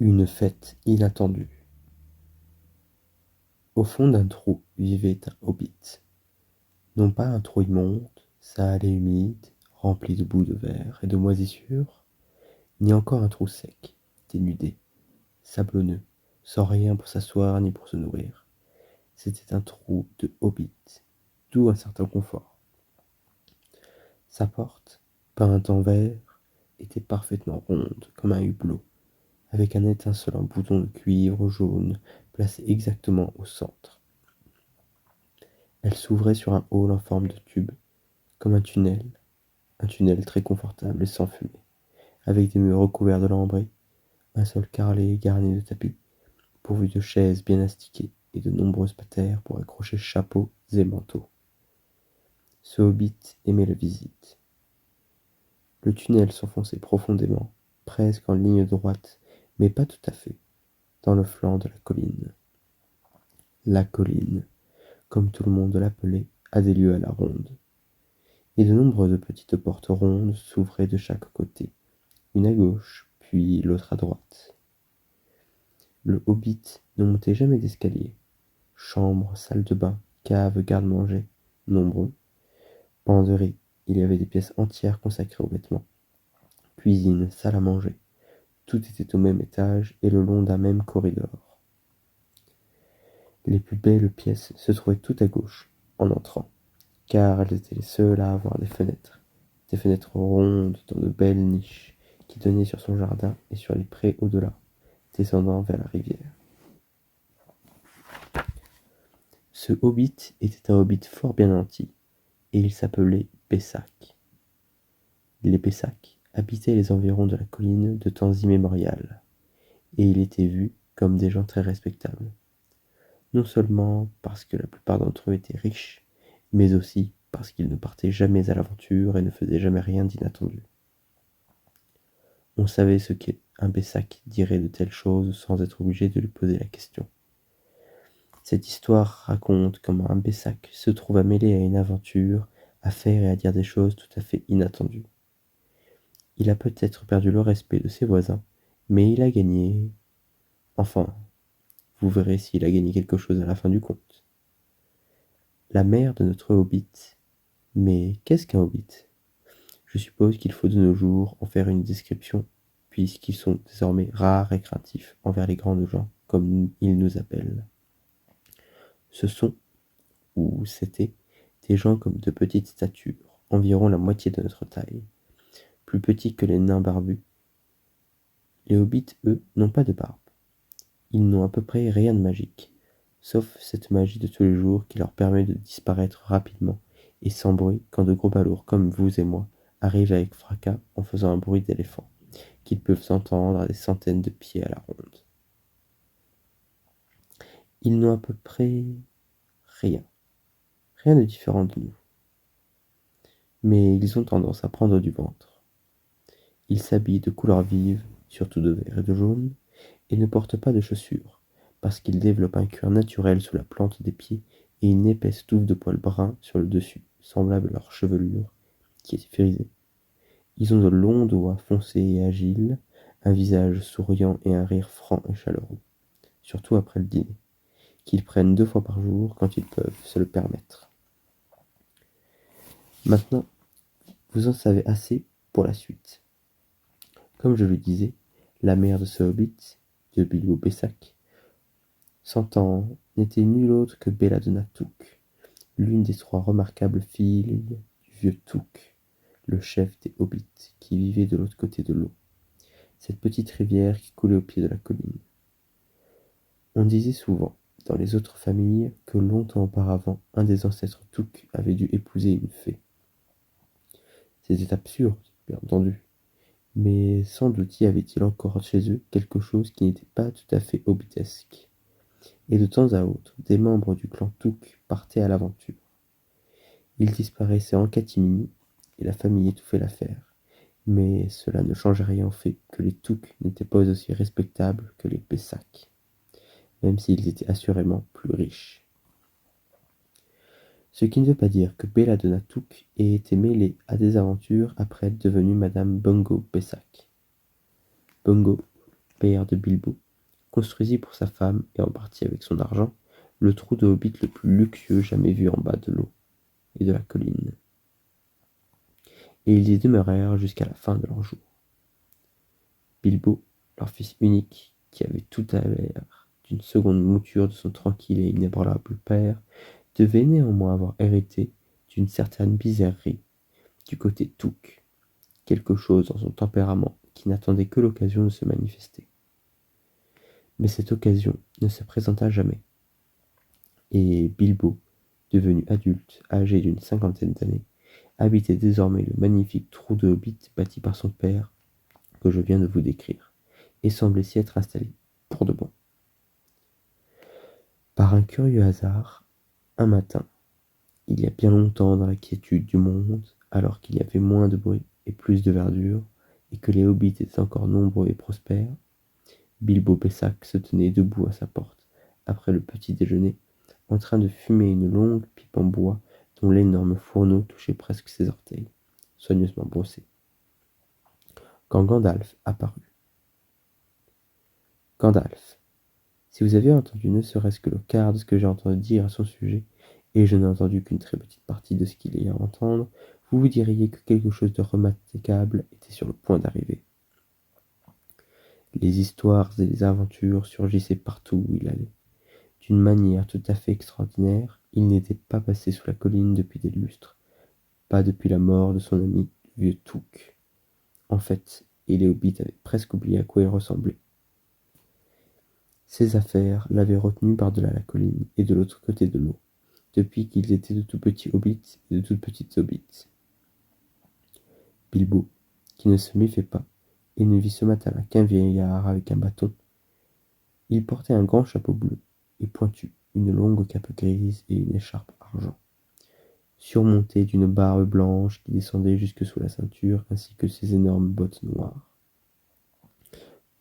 Une fête inattendue. Au fond d'un trou vivait un hobbit. Non pas un trou immonde, sale et humide, rempli de boue de verre et de moisissures, ni encore un trou sec, dénudé, sablonneux, sans rien pour s'asseoir ni pour se nourrir. C'était un trou de hobbit, d'où un certain confort. Sa porte, peinte en vert, était parfaitement ronde comme un hublot, avec un étincelant bouton de cuivre jaune placé exactement au centre. Elle s'ouvrait sur un hall en forme de tube, comme un tunnel très confortable et sans fumée, avec des murs recouverts de lambris, un sol carrelé garni de tapis, pourvu de chaises bien astiquées et de nombreuses patères pour accrocher chapeaux et manteaux. Ce hobbit aimait la visite. Le tunnel s'enfonçait profondément, presque en ligne droite, mais pas tout à fait, dans le flanc de la colline. La colline, comme tout le monde l'appelait, a des lieux à la ronde. Et de nombreuses petites portes rondes s'ouvraient de chaque côté, une à gauche, puis l'autre à droite. Le hobbit ne montait jamais d'escalier. Chambre, salle de bain, cave, garde-manger, nombreux. Penderie, il y avait des pièces entières consacrées aux vêtements. Cuisine, salle à manger, tout était au même étage et le long d'un même corridor. Les plus belles pièces se trouvaient tout à gauche, en entrant, car elles étaient les seules à avoir des fenêtres rondes dans de belles niches, qui donnaient sur son jardin et sur les prés au-delà, descendant vers la rivière. Ce hobbit était un hobbit fort bien nanti, et il s'appelait Pessac. Les Pessac habitaient les environs de la colline de temps immémorial, et il était vu comme des gens très respectables. Non seulement parce que la plupart d'entre eux étaient riches, mais aussi parce qu'ils ne partaient jamais à l'aventure et ne faisaient jamais rien d'inattendu. On savait ce qu'un Pessac dirait de telles choses sans être obligé de lui poser la question. Cette histoire raconte comment un Pessac se trouva mêlé à une aventure, à faire et à dire des choses tout à fait inattendues. Il a peut-être perdu le respect de ses voisins, mais il a gagné. Enfin, vous verrez s'il a gagné quelque chose à la fin du conte. La mère de notre hobbit. Mais qu'est-ce qu'un hobbit? Je suppose qu'il faut de nos jours en faire une description, puisqu'ils sont désormais rares et craintifs envers les grandes gens, comme ils nous appellent. Ce sont, ou c'étaient, des gens comme de petite stature, environ la moitié de notre taille, plus petits que les nains barbus. Les hobbits, eux, n'ont pas de barbe. Ils n'ont à peu près rien de magique, sauf cette magie de tous les jours qui leur permet de disparaître rapidement et sans bruit quand de gros balourds comme vous et moi arrivent avec fracas en faisant un bruit d'éléphant, qu'ils peuvent entendre à des centaines de pieds à la ronde. Ils n'ont à peu près rien, rien de différent de nous. Mais ils ont tendance à prendre du ventre. Ils s'habillent de couleurs vives, surtout de vert et de jaune, et ne portent pas de chaussures, parce qu'ils développent un cuir naturel sous la plante des pieds et une épaisse touffe de poils bruns sur le dessus, semblable à leur chevelure, qui est frisée. Ils ont de longs doigts foncés et agiles, un visage souriant et un rire franc et chaleureux, surtout après le dîner, qu'ils prennent 2 fois par jour quand ils peuvent se le permettre. Maintenant, vous en savez assez pour la suite. Comme je le disais, la mère de ce hobbit, de Bilbo Bessac, 100 ans, n'était nulle autre que Belladonna Took, l'une des 3 remarquables filles du vieux Took, le chef des hobbits, qui vivait de l'autre côté de l'eau, cette petite rivière qui coulait au pied de la colline. On disait souvent, dans les autres familles, que longtemps auparavant, un des ancêtres Took avait dû épouser une fée. C'était absurde, bien entendu, mais sans doute y avait-il encore chez eux quelque chose qui n'était pas tout à fait hobbitesque. Et de temps à autre, des membres du clan Took partaient à l'aventure. Ils disparaissaient en catimini, et la famille étouffait l'affaire. Mais cela ne changeait rien au fait que les Took n'étaient pas aussi respectables que les Pessac, même s'ils étaient assurément plus riches. Ce qui ne veut pas dire que Belladonna Took ait été mêlée à des aventures après être devenue Madame Bungo Pessac. Bungo, père de Bilbo, construisit pour sa femme, et en partie avec son argent, le trou de hobbit le plus luxueux jamais vu en bas de l'eau et de la colline. Et ils y demeurèrent jusqu'à la fin de leur jour. Bilbo, leur fils unique, qui avait tout à l'air d'une seconde mouture de son tranquille et inébranlable père, devait néanmoins avoir hérité d'une certaine bizarrerie du côté Took, quelque chose dans son tempérament qui n'attendait que l'occasion de se manifester. Mais cette occasion ne se présenta jamais, et Bilbo, devenu adulte, âgé d'une cinquantaine d'années, habitait désormais le magnifique trou de hobbit bâti par son père, que je viens de vous décrire, et semblait s'y être installé pour de bon. Par un curieux hasard, un matin, il y a bien longtemps dans la quiétude du monde, alors qu'il y avait moins de bruit et plus de verdure, et que les hobbits étaient encore nombreux et prospères, Bilbo Bessac se tenait debout à sa porte, après le petit déjeuner, en train de fumer une longue pipe en bois dont l'énorme fourneau touchait presque ses orteils, soigneusement brossés, quand Gandalf apparut. Gandalf, si vous avez entendu ne serait-ce que le quart de ce que j'ai entendu dire à son sujet, et je n'ai entendu qu'une très petite partie de ce qu'il y a à entendre, vous vous diriez que quelque chose de remarquable était sur le point d'arriver. Les histoires et les aventures surgissaient partout où il allait. D'une manière tout à fait extraordinaire, il n'était pas passé sous la colline depuis des lustres, pas depuis la mort de son ami le vieux Took. En fait, et les hobbits avaient presque oublié à quoi il ressemblait. Ses affaires l'avaient retenu par-delà la colline et de l'autre côté de l'eau, depuis qu'ils étaient de tout petits hobbits et de toutes petites hobbits. Bilbo, qui ne se méfiait pas, et ne vit ce matin-là qu'un vieillard avec un bâton. Il portait un grand chapeau bleu et pointu, une longue cape grise et une écharpe argent, surmontée d'une barbe blanche qui descendait jusque sous la ceinture, ainsi que ses énormes bottes noires.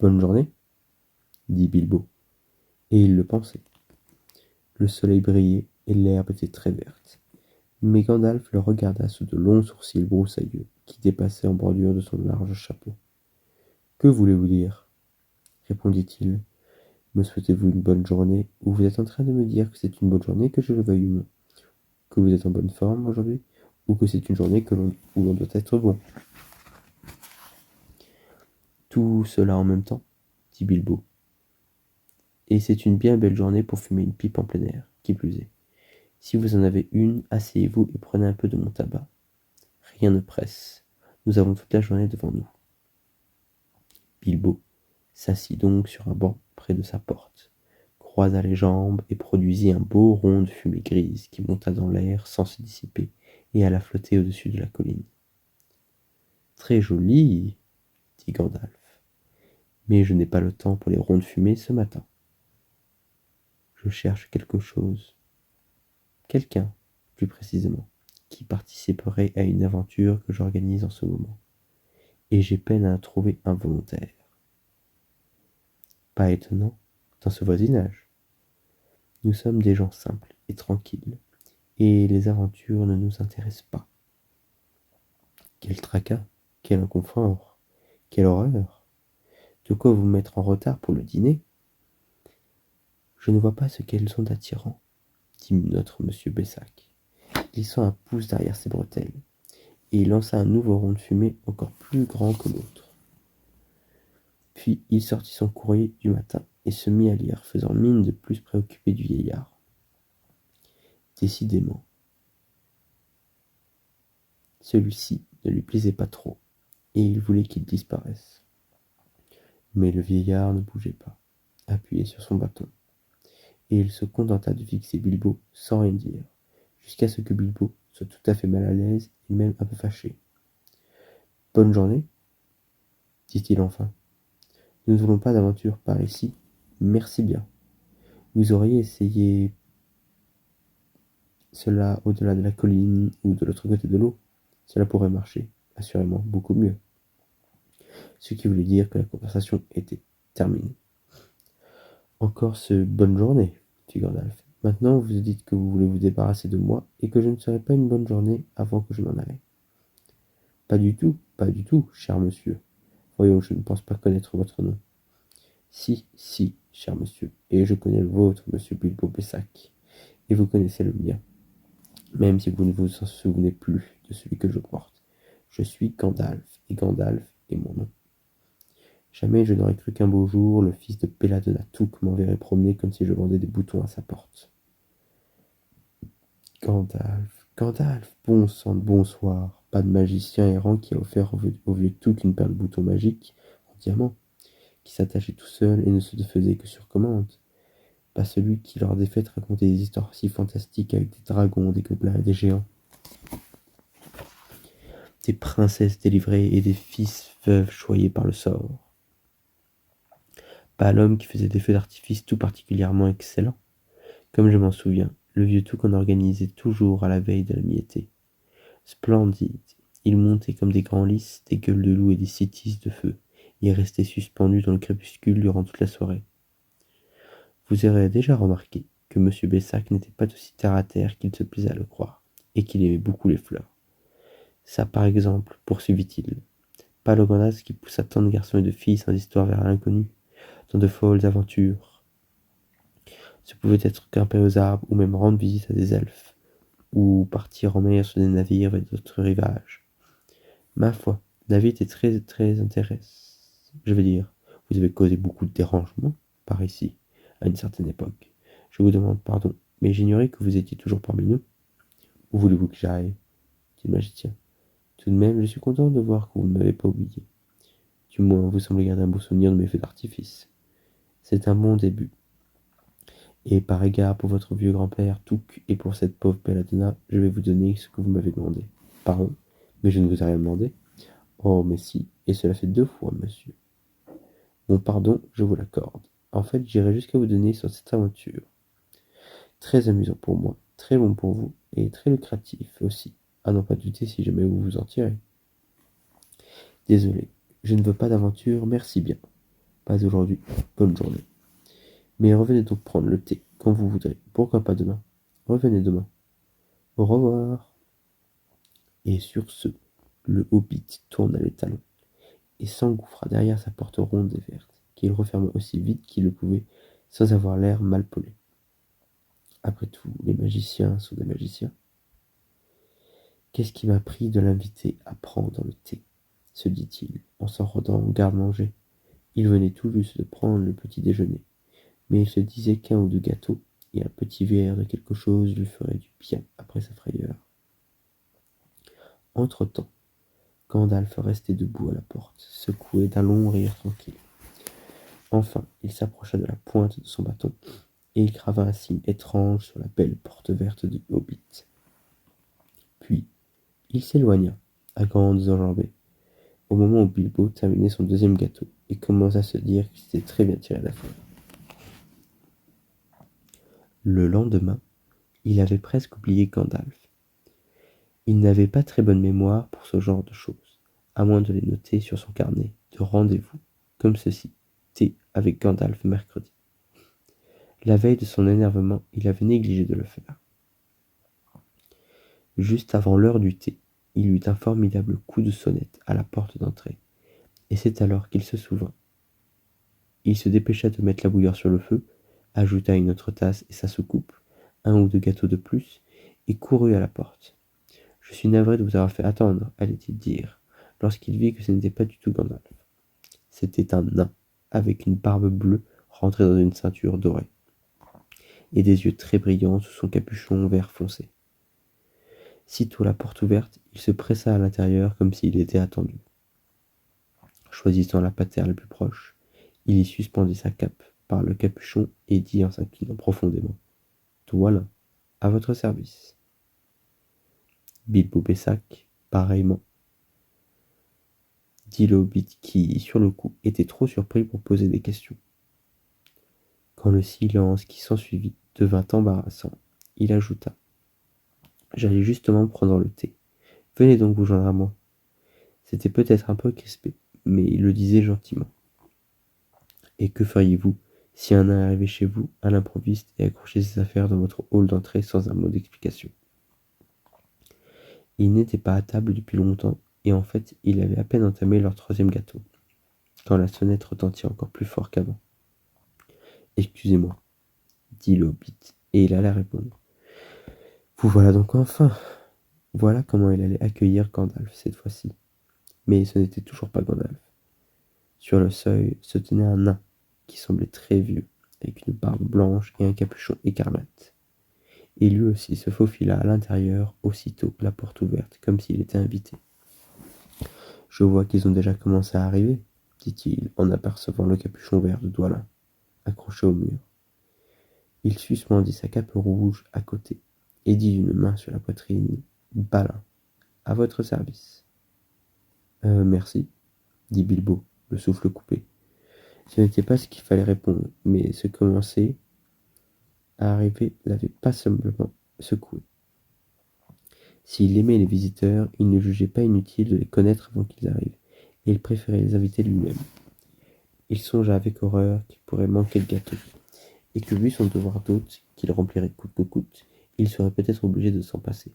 Bonne journée, dit Bilbo, et il le pensait. Le soleil brillait et l'herbe était très verte. Mais Gandalf le regarda sous de longs sourcils broussailleux qui dépassaient en bordure de son large chapeau. Que voulez-vous dire ? Répondit-il. Me souhaitez-vous une bonne journée, ou vous êtes en train de me dire que c'est une bonne journée que je le veuille ou non ? Que vous êtes en bonne forme aujourd'hui, ou que c'est une journée où l'on doit être bon ? Tout cela en même temps, dit Bilbo. Et c'est une bien belle journée pour fumer une pipe en plein air, qui plus est. Si vous en avez une, asseyez-vous et prenez un peu de mon tabac. Rien ne presse. Nous avons toute la journée devant nous. Bilbo s'assit donc sur un banc près de sa porte, croisa les jambes et produisit un beau rond de fumée grise qui monta dans l'air sans se dissiper et alla flotter au-dessus de la colline. Très joli, dit Gandalf, mais je n'ai pas le temps pour les ronds de fumée ce matin. Je cherche quelque chose, quelqu'un, plus précisément, qui participerait à une aventure que j'organise en ce moment, et j'ai peine à trouver un volontaire. Pas étonnant, dans ce voisinage. Nous sommes des gens simples et tranquilles, et les aventures ne nous intéressent pas. Quel tracas, quel inconfort, quelle horreur! De quoi vous mettre en retard pour le dîner? Je ne vois pas ce qu'elles ont d'attirant, dit notre monsieur Bessac, glissant un pouce derrière ses bretelles, et il lança un nouveau rond de fumée encore plus grand que l'autre. Puis il sortit son courrier du matin et se mit à lire, faisant mine de plus préoccupé du vieillard. Décidément, celui-ci ne lui plaisait pas trop, et il voulait qu'il disparaisse. Mais le vieillard ne bougeait pas, appuyé sur son bâton, et il se contenta de fixer Bilbo sans rien dire, jusqu'à ce que Bilbo soit tout à fait mal à l'aise et même un peu fâché. « Bonne journée, dit-il enfin. Nous ne voulons pas d'aventure par ici, merci bien. Vous auriez essayé cela au-delà de la colline ou de l'autre côté de l'eau. Cela pourrait marcher, assurément beaucoup mieux. » Ce qui voulait dire que la conversation était terminée. Encore ce bonne journée, fit Gandalf. Maintenant vous dites que vous voulez vous débarrasser de moi et que je ne serai pas une bonne journée avant que je m'en aille. Pas du tout, cher monsieur. Voyons, je ne pense pas connaître votre nom. Si, si, cher monsieur, et je connais le vôtre, monsieur Bilbo Bessac, et vous connaissez le mien, même si vous ne vous en souvenez plus de celui que je porte. Je suis Gandalf, et Gandalf est mon nom. Jamais je n'aurais cru qu'un beau jour, le fils de Belladonna Took m'enverrait promener comme si je vendais des boutons à sa porte. Gandalf, Gandalf, bon sang de bonsoir, pas de magicien errant qui a offert au vieux Took une paire de boutons magiques en diamant, qui s'attachait tout seul et ne se faisait que sur commande. Pas celui qui, lors des fêtes, racontait des histoires si fantastiques avec des dragons, des gobelins et des géants. Des princesses délivrées et des fils veuves choyés par le sort. Pas l'homme qui faisait des feux d'artifice tout particulièrement excellents. Comme je m'en souviens, le vieux Touk en organisait toujours à la veille de la mi-été. Splendide, il montait comme des grands lys, des gueules de loup et des citis de feu, et restait suspendu dans le crépuscule durant toute la soirée. Vous aurez déjà remarqué que M. Bessac n'était pas aussi terre-à-terre qu'il se plaisait à le croire, et qu'il aimait beaucoup les fleurs. Ça, par exemple, poursuivit-il, pas le grand qui poussa tant de garçons et de filles sans histoire vers l'inconnu, dans de folles aventures. Ce pouvait être grimper aux arbres, ou même rendre visite à des elfes, ou partir en mer sur des navires vers d'autres rivages. Ma foi, la vie était très, très intéressante. Je veux dire, vous avez causé beaucoup de dérangements par ici, à une certaine époque. Je vous demande pardon, mais j'ignorais que vous étiez toujours parmi nous. Où voulez-vous que j'aille? Dit le magicien. Tout de même, je suis content de voir que vous ne m'avez pas oublié. Du moins, vous semblez garder un beau souvenir de mes feux d'artifice. C'est un bon début. Et par égard pour votre vieux grand-père Touk et pour cette pauvre Belladonna, je vais vous donner ce que vous m'avez demandé. Pardon, mais je ne vous ai rien demandé. Oh, mais si, et cela fait 2 fois, monsieur. Mon pardon, je vous l'accorde. En fait, j'irai jusqu'à vous donner sur cette aventure. Très amusant pour moi, très bon pour vous, et très lucratif aussi, à n'en pas douter si jamais vous vous en tirez. Désolé, je ne veux pas d'aventure, merci bien. Pas aujourd'hui, bonne journée. Mais revenez donc prendre le thé, quand vous voudrez, pourquoi pas demain? Revenez demain. Au revoir. Et sur ce, le hobbit tourna les talons, et s'engouffra derrière sa porte ronde et verte, qu'il referma aussi vite qu'il le pouvait, sans avoir l'air mal poli. Après tout, les magiciens sont des magiciens. Qu'est-ce qui m'a pris de l'inviter à prendre le thé? Se dit-il, en s'en rendant au garde-manger. Il venait tout juste de prendre le petit déjeuner, mais il se disait qu'un ou deux gâteaux et un petit verre de quelque chose lui feraient du bien après sa frayeur. Entre-temps, Gandalf restait debout à la porte, secoué d'un long rire tranquille. Enfin, il s'approcha de la pointe de son bâton, et il grava un signe étrange sur la belle porte verte du Hobbit. Puis, il s'éloigna, à grandes enjambées, au moment où Bilbo terminait son deuxième gâteau, et commença à se dire qu'il s'était très bien tiré d'affaire. Le lendemain, il avait presque oublié Gandalf. Il n'avait pas très bonne mémoire pour ce genre de choses, à moins de les noter sur son carnet de rendez-vous, comme ceci, thé avec Gandalf mercredi. La veille de son énervement, il avait négligé de le faire. Juste avant l'heure du thé, il eut un formidable coup de sonnette à la porte d'entrée, et c'est alors qu'il se souvint. Il se dépêcha de mettre la bouilloire sur le feu, ajouta une autre tasse et sa soucoupe, un ou deux gâteaux de plus, et courut à la porte. « Je suis navré de vous avoir fait attendre, » allait-il dire, lorsqu'il vit que ce n'était pas du tout Gandalf. C'était un nain, avec une barbe bleue rentrée dans une ceinture dorée, et des yeux très brillants sous son capuchon vert foncé. Sitôt la porte ouverte, il se pressa à l'intérieur comme s'il était attendu. Choisissant la patère la plus proche, il y suspendit sa cape par le capuchon et dit en s'inclinant profondément: « Voilà, à votre service. » Bilbo Bessac, pareillement, dit le hobbit qui, sur le coup, était trop surpris pour poser des questions. Quand le silence qui s'ensuivit devint embarrassant, il ajouta: « J'allais justement prendre le thé. Venez donc vous joindre à moi. » C'était peut-être un peu crispé, mais il le disait gentiment. Et que feriez-vous si un nain arrivait chez vous, à l'improviste, et accrochait ses affaires dans votre hall d'entrée sans un mot d'explication? Ils n'étaient pas à table depuis longtemps, et en fait, il avait à peine entamé leur troisième gâteau, quand la sonnette retentit encore plus fort qu'avant. Excusez-moi, dit le hobbit, et il alla répondre. Vous voilà donc enfin. Voilà comment il allait accueillir Gandalf cette fois-ci. Mais ce n'était toujours pas Gandalf. Sur le seuil se tenait un nain qui semblait très vieux, avec une barbe blanche et un capuchon écarlate. Et lui aussi se faufila à l'intérieur, aussitôt la porte ouverte, comme s'il était invité. Je vois qu'ils ont déjà commencé à arriver, dit-il en apercevant le capuchon vert de Dwalin, accroché au mur. Il suspendit sa cape rouge à côté, et dit d'une main sur la poitrine, Balin, à votre service. Merci, dit Bilbo, le souffle coupé. Ce n'était pas ce qu'il fallait répondre, mais ce commencer à arriver l'avait pas simplement secoué. S'il aimait les visiteurs, il ne jugeait pas inutile de les connaître avant qu'ils arrivent, et il préférait les inviter lui-même. Il songea avec horreur qu'il pourrait manquer le gâteau, et que vu son devoir d'hôte, qu'il remplirait coûte que coûte, il serait peut-être obligé de s'en passer.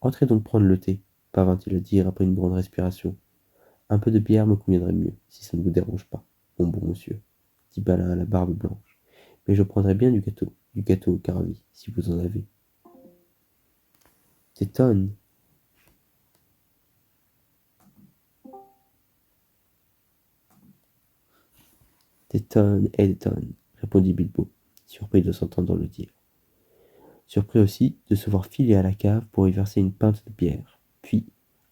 Entrez donc prendre le thé, parvint-il à dire après une grande respiration. Un peu de bière me conviendrait mieux, si ça ne vous dérange pas, mon bon monsieur, dit Balin à la barbe blanche. Mais je prendrai bien du gâteau au carvi, si vous en avez. Des tonnes. Des tonnes et des tonnes, répondit Bilbo, surpris de s'entendre le dire. Surpris aussi de se voir filer à la cave pour y verser une pinte de bière, puis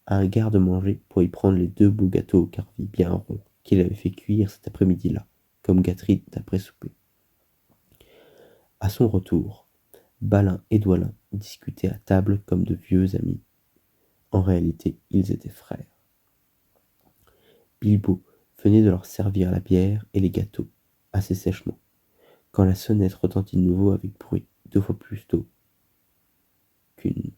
à un garde-manger pour y prendre les 2 beaux gâteaux au carvi bien ronds qu'il avait fait cuire cet après-midi-là, comme gâterie d'après souper. À son retour, Balin et Dwalin discutaient à table comme de vieux amis. En réalité, ils étaient frères. Bilbo venait de leur servir la bière et les gâteaux, assez sèchement, quand la sonnette retentit de nouveau avec bruit, 2 fois plus tôt qu'une.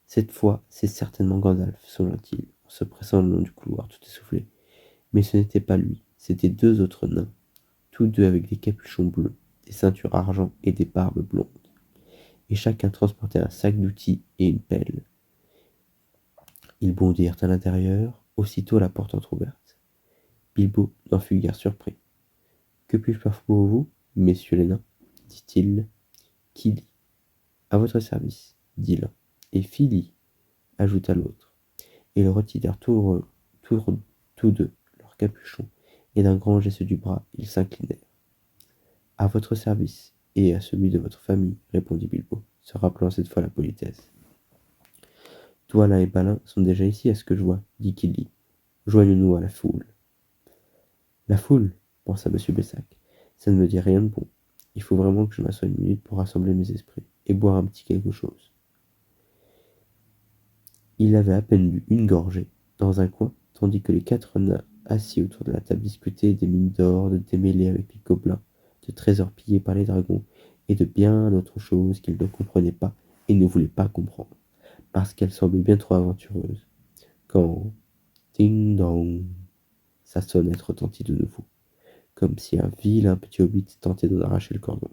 Cette fois, c'est certainement Gandalf, songea-t-il, en se pressant le long du couloir tout essoufflé. Mais ce n'était pas lui, c'étaient 2 autres nains, tous 2 avec des capuchons bleus, des ceintures argent et des barbes blondes. Et chacun transportait un sac d'outils et une pelle. Ils bondirent à l'intérieur, aussitôt la porte entr'ouverte. Bilbo n'en fut guère surpris. Que puis-je faire pour vous, messieurs les nains dit-il. Kili, à votre service, dit l'un. Et Fili, ajouta l'autre. Ils retirèrent tous 2 leurs capuchons, et d'un grand geste du bras, ils s'inclinèrent. À votre service, et à celui de votre famille, répondit Bilbo, se rappelant cette fois la politesse. Dwalin et Balin sont déjà ici à ce que je vois, dit Kili. Joignons-nous à la foule. La foule, pensa M. Bessac, ça ne me dit rien de bon. Il faut vraiment que je m'assoie une minute pour rassembler mes esprits, et boire un petit quelque chose. Il avait à peine bu une gorgée, dans un coin, tandis que les 4 nains assis autour de la table discutaient des mines d'or, de démêlés avec les gobelins, de trésors pillés par les dragons, et de bien d'autres choses qu'ils ne comprenaient pas et ne voulaient pas comprendre, parce qu'elles semblaient bien trop aventureuses. Quand, ding-dong, sa sonnette retentit de nouveau, comme si un vilain petit hobbit tentait d'en arracher le cordon.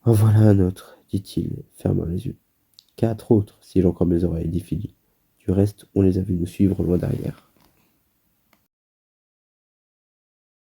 En voilà un autre, dit-il, fermant les yeux. 4 autres, si j'en crois mes oreilles, dit Philly. Du reste, on les a vus nous suivre loin derrière.